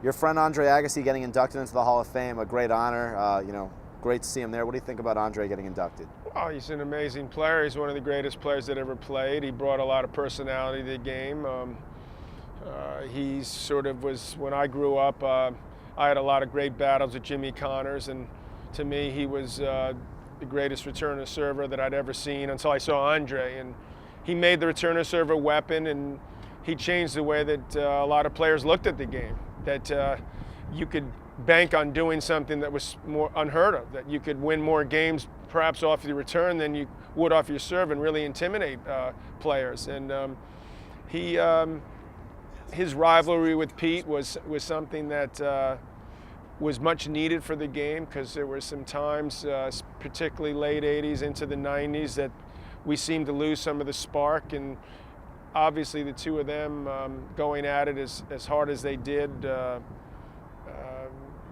Your friend Andre Agassi getting inducted into the Hall of Fame, a great honor. Great to see him there. What do you think about Andre getting inducted? Oh, he's an amazing player. He's one of the greatest players that ever played. He brought a lot of personality to the game. He sort of was, when I grew up, I had a lot of great battles with Jimmy Connors, and to me, he was the greatest returner server that I'd ever seen until I saw Andre. And he made the returner server a weapon, and he changed the way that a lot of players looked at the game. That you could bank on doing something that was more unheard of, that you could win more games perhaps off your return than you would off your serve and really intimidate players. And his rivalry with Pete was something that was much needed for the game, because there were some times, particularly late 80s into the 90s, that we seemed to lose some of the spark. And obviously the two of them going at it as hard as they did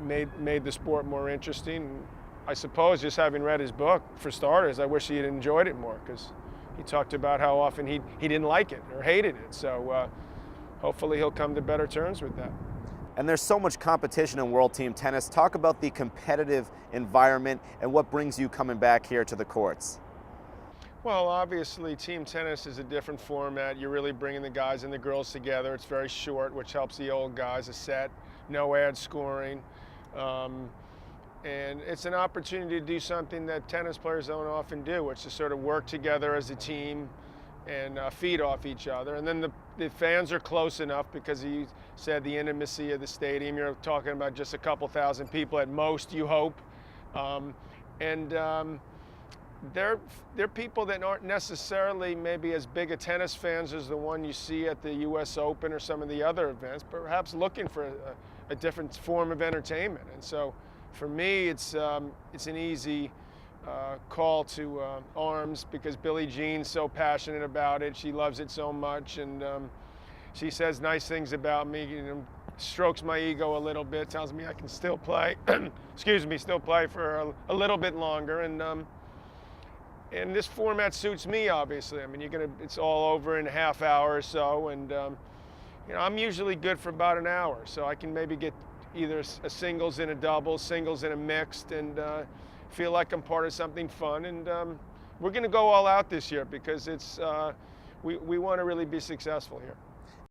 made the sport more interesting. I suppose just having read his book, for starters, I wish he had enjoyed it more, because he talked about how often he didn't like it or hated it. So hopefully he'll come to better terms with that. And there's so much competition in World Team Tennis. Talk about the competitive environment and what brings you coming back here to the courts. Well, obviously, team tennis is a different format. You're really bringing the guys and the girls together. It's very short, which helps the old guys, a set, no ad scoring. And it's an opportunity to do something that tennis players don't often do, which is sort of work together as a team and feed off each other. And then the fans are close enough, because you said the intimacy of the stadium. You're talking about just a couple thousand people at most, you hope. They're people that aren't necessarily maybe as big a tennis fans as the one you see at the U.S. Open or some of the other events, but perhaps looking for a different form of entertainment. And so for me, it's an easy call to arms, because Billie Jean's so passionate about it. She loves it so much, and she says nice things about me, strokes my ego a little bit, tells me I can still play, still play for a little bit longer. And this format suits me, obviously. I mean, it's all over in a half hour or so, and I'm usually good for about an hour, so I can maybe get either a singles and a double, singles and a mixed, and feel like I'm part of something fun. And we're going to go all out this year, because we want to really be successful here.